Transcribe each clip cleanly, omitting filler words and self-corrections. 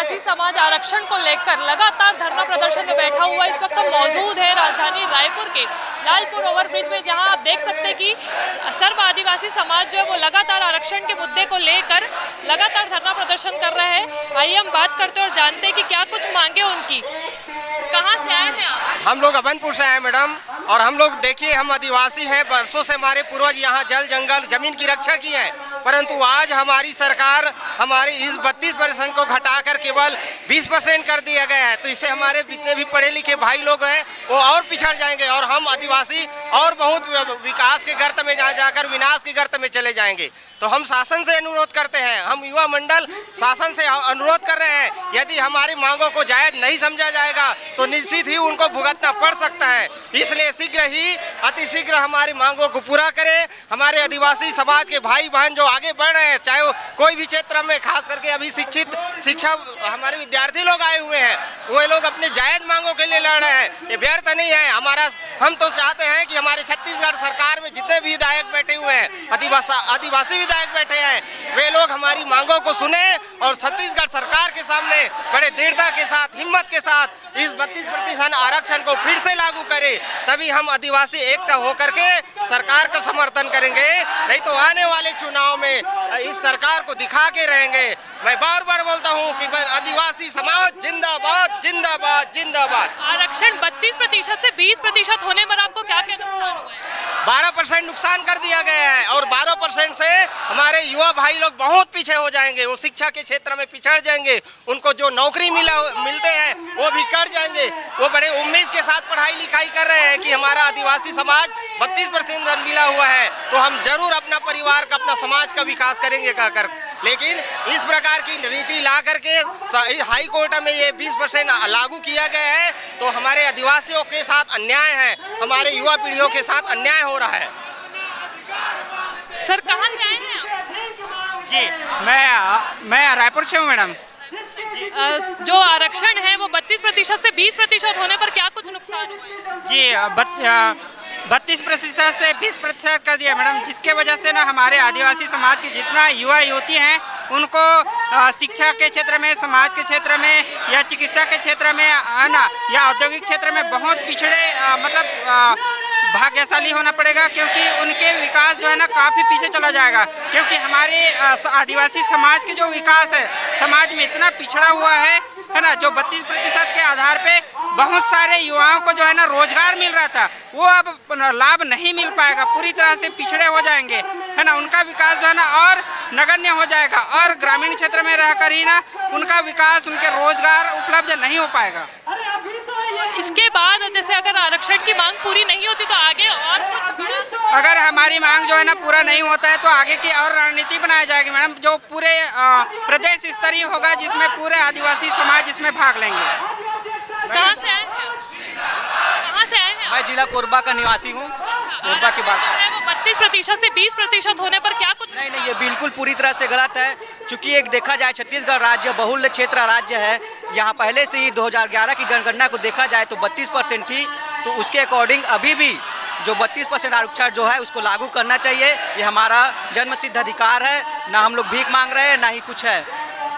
आदिवासी समाज आरक्षण को लेकर लगातार धरना प्रदर्शन में बैठा हुआ इस वक्त हम मौजूद है राजधानी रायपुर के लालपुर ओवरब्रिज में, जहां आप देख सकते हैं कि सर्व आदिवासी समाज जो है वो लगातार आरक्षण के मुद्दे को लेकर लगातार धरना प्रदर्शन कर रहे हैं। आइए हम बात करते हैं और जानते हैं कि क्या कुछ मांगे उनकी। कहाँ से आए हैं आप? हम लोग अभनपुर से आए मैडम, और हम लोग देखिए हम आदिवासी हैं, बरसों से हमारे पूर्वज यहाँ जल जंगल जमीन की रक्षा की है, परंतु आज हमारी सरकार हमारी इस 32% को घटाकर केवल 20% कर दिया गया है। तो इससे हमारे जितने भी पढ़े लिखे भाई लोग हैं वो और पिछड़ जाएंगे और हम आदिवासी और बहुत विकास के गर्त में जाकर विनाश के गर्त में चले जाएंगे। तो हम शासन से अनुरोध करते हैं, हम युवा मंडल शासन से अनुरोध कर रहे हैं, यदि हमारी मांगों को जायज नहीं समझा जाएगा तो निश्चित ही उनको भुगतना पड़ सकता है। इसलिए शीघ्र ही अतिशीघ्र हमारी मांगों को पूरा करें। हमारे आदिवासी समाज के भाई बहन जो आगे बढ़ रहे हैं, चाहे वो कोई भी क्षेत्र में, खास करके अभी शिक्षा हमारे विद्यार्थी लोग आए हुए हैं, वो लोग अपने जायज मांगों के लिए लड़ रहे हैं। ये व्यर्थ नहीं है हमारा। हम तो चाहते हैं कि हमारे छत्तीसगढ़ सरकार में जितने भी विधायक बैठे हुए हैं, आदिवासी विधायक बैठे हैं, वे लोग हमारी मांगों को सुने और छत्तीसगढ़ सरकार के सामने बड़े दृढ़ता के साथ, हिम्मत के साथ इस 32% आरक्षण को फिर से लागू करें। तभी हम आदिवासी एकता होकर के सरकार का समर्थन करेंगे, नहीं तो आने वाले चुनाव में इस सरकार को दिखा के रहेंगे। मैं बार बार बोलता हूँ कि आदिवासी समाज जिंदाबाद जिंदाबाद जिंदाबाद। आरक्षण 32% से 20% होने पर आपको क्या क्या नुकसान हुआ है? 12% नुकसान कर दिया गया है और 12% से हमारे युवा भाई लोग बहुत पीछे हो जाएंगे। वो शिक्षा के क्षेत्र में पिछड़ जाएंगे, उनको जो नौकरी मिलते हैं वो भी कर जाएंगे। वो बड़े उम्मीद के साथ पढ़ाई लिखाई कर रहे हैं कि हमारा आदिवासी समाज 32% मिला हुआ है तो हम जरूर अपना परिवार का, अपना समाज का विकास करेंगे कहकर, लेकिन इस प्रकार की नीति ला करके हाई कोर्ट में ये 20% लागू किया गया है तो हमारे आदिवासियों के साथ अन्याय है, हमारे युवा पीढ़ियों के साथ अन्याय हो रहा है। सर कहाँ से आए हैं आप? जी मैं रायपुर से हूँ मैडम। जो आरक्षण है वो 32% से 20% होने पर क्या कुछ नुकसान हुआ है? जी 32% से 20% कर दिया मैडम, जिसके वजह से ना हमारे आदिवासी समाज के जितना युवा युवती हैं उनको शिक्षा के क्षेत्र में, समाज के क्षेत्र में या चिकित्सा के क्षेत्र में है ना, या औद्योगिक क्षेत्र में बहुत पिछड़े भाग्यशाली होना पड़ेगा, क्योंकि उनके विकास जो है ना काफ़ी पीछे चला जाएगा। क्योंकि हमारे आदिवासी समाज के जो विकास है, समाज में इतना पिछड़ा हुआ है ना, जो 32% के आधार पे बहुत सारे युवाओं को जो है ना रोजगार मिल रहा था वो अब लाभ नहीं मिल पाएगा, पूरी तरह से पिछड़े हो जाएंगे है ना। उनका विकास जो है ना और नगण्य हो जाएगा और ग्रामीण क्षेत्र में रहकर ही ना उनका विकास, उनके रोजगार उपलब्ध नहीं हो पाएगा। इसके बाद जैसे अगर आरक्षण की मांग पूरी नहीं होती तो आगे और कुछ बड़ा, अगर हमारी मांग जो है ना पूरा नहीं होता है तो आगे की और रणनीति बनाई जाएगी मैडम, जो पूरे प्रदेश स्तरीय होगा, जिसमें पूरे आदिवासी समाज इसमें भाग लेंगे। कहाँ से आए हैं? कहाँ से आए हैं? मैं जिला कोरबा का निवासी हूँ। कोरबा की बात है वो 32% से 20% होने पर क्या कुछ? नहीं, ये बिल्कुल पूरी तरह से गलत है। चूंकि एक देखा जाए छत्तीसगढ़ राज्य बहुल क्षेत्र राज्य है, यहाँ पहले से ही 2011 की जनगणना को देखा जाए तो 32% थी, तो उसके अकॉर्डिंग अभी भी जो 32% आरक्षण जो है उसको लागू करना चाहिए। ये हमारा जन्मसिद्ध अधिकार है, ना हम लोग भीख मांग रहे हैं ना ही कुछ है।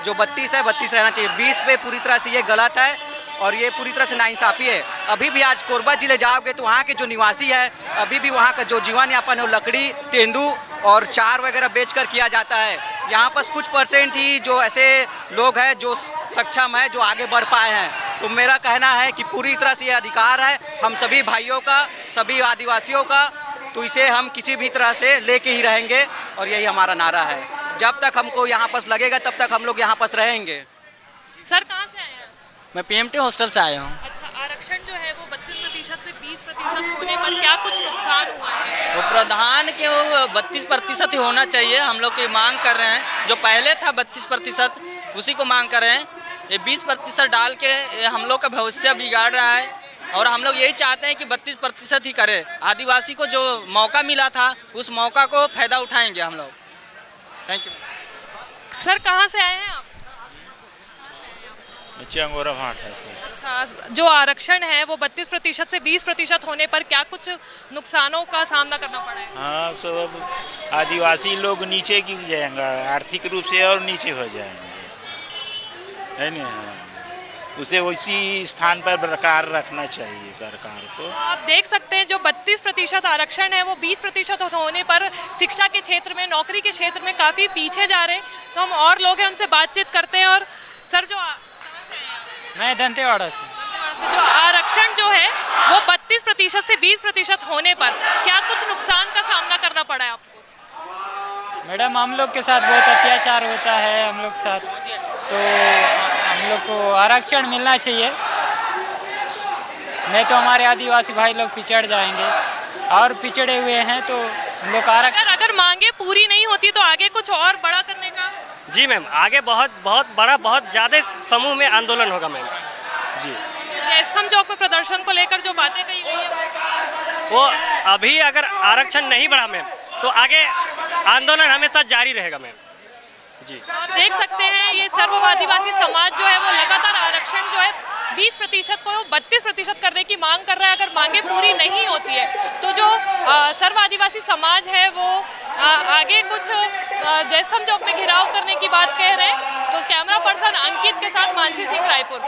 जो 32 है 32 रहना चाहिए, 20 पे पूरी तरह से ये गलत है और ये पूरी तरह से नाइंसाफ़ी है। अभी भी आज कोरबा जिले जाओगे तो वहाँ के जो निवासी है, अभी भी वहाँ का जो जीवन यापन है वो लकड़ी, तेंदू और चार वगैरह बेचकर किया जाता है। यहाँ पर कुछ % ही जो ऐसे लोग हैं जो सक्षम है, जो आगे बढ़ पाए हैं। तो मेरा कहना है कि पूरी तरह से ये अधिकार है हम सभी भाइयों का, सभी आदिवासियों का, तो इसे हम किसी भी तरह से लेके ही रहेंगे और यही हमारा नारा है। जब तक हमको यहाँ पर लगेगा तब तक हम लोग यहाँ पर रहेंगे। सर कहाँ से आए हैं? मैं PMT हॉस्टल से आया हूँ। अच्छा, आरक्षण जो है वो 32% से 20% होने पर क्या कुछ नुकसान हुआ है? वो प्रधान के वो 32% ही होना चाहिए, हम लोग की मांग कर रहे हैं। जो पहले था 32% उसी को मांग कर रहे हैं। ये 20% डाल के हम लोग का भविष्य बिगाड़ रहा है और हम लोग यही चाहते हैं कि 32% ही करें। आदिवासी को जो मौका मिला था उस मौका को फ़ायदा उठाएंगे हम लोग। Thank you. सर कहाँ से आए हैं आप? चंगोरा भाट है सर। अच्छा, जो आरक्षण है वो 32% से 20% होने पर क्या कुछ नुकसानों का सामना करना पड़ा है? हाँ, सब आदिवासी लोग नीचे गिर जाएंगे, आर्थिक रूप से और नीचे हो जाएंगे। है नहीं, हाँ। उसे उसी स्थान पर बरकरार रखना चाहिए सरकार को। आप देख सकते हैं जो 32% आरक्षण है वो 20% होने पर शिक्षा के क्षेत्र में, नौकरी के क्षेत्र में काफ़ी पीछे जा रहे हैं। तो हम और लोग हैं उनसे बातचीत करते हैं। और सर जो कहाँ से हैं आप? मैं दंतेवाड़ा से। दंतेवाड़ा से। जो आरक्षण जो है वो 32% से 20% होने पर क्या कुछ नुकसान का सामना करना पड़ा है आपको? मैडम हम लोग के साथ बहुत अत्याचार होता है हम लोग के साथ, तो हम लोग को आरक्षण मिलना चाहिए, नहीं तो हमारे आदिवासी भाई लोग पिछड़ जाएंगे और पिछड़े हुए हैं तो हम लोग अगर मांगे पूरी नहीं होती तो आगे कुछ और बड़ा करने का? जी मैम, आगे बहुत बड़ा, बहुत ज़्यादा समूह में आंदोलन होगा मैम जी। जयस्तंभ चौक पे प्रदर्शन को लेकर जो बातें कही गई है वो अभी अगर आरक्षण नहीं बढ़ा मैम तो आगे आंदोलन हमेशा जारी रहेगा मैम जी। आप देख सकते हैं ये सर्व आदिवासी समाज जो है वो लगातार आरक्षण जो है 20% को 32% करने की मांग कर रहा है। अगर मांगे पूरी नहीं होती है तो जो सर्व आदिवासी समाज है वो आगे कुछ जयस्तंभ चौक में घेराव करने की बात कह रहे हैं। तो कैमरा पर्सन अंकित के साथ मानसी सिंह, रायपुर।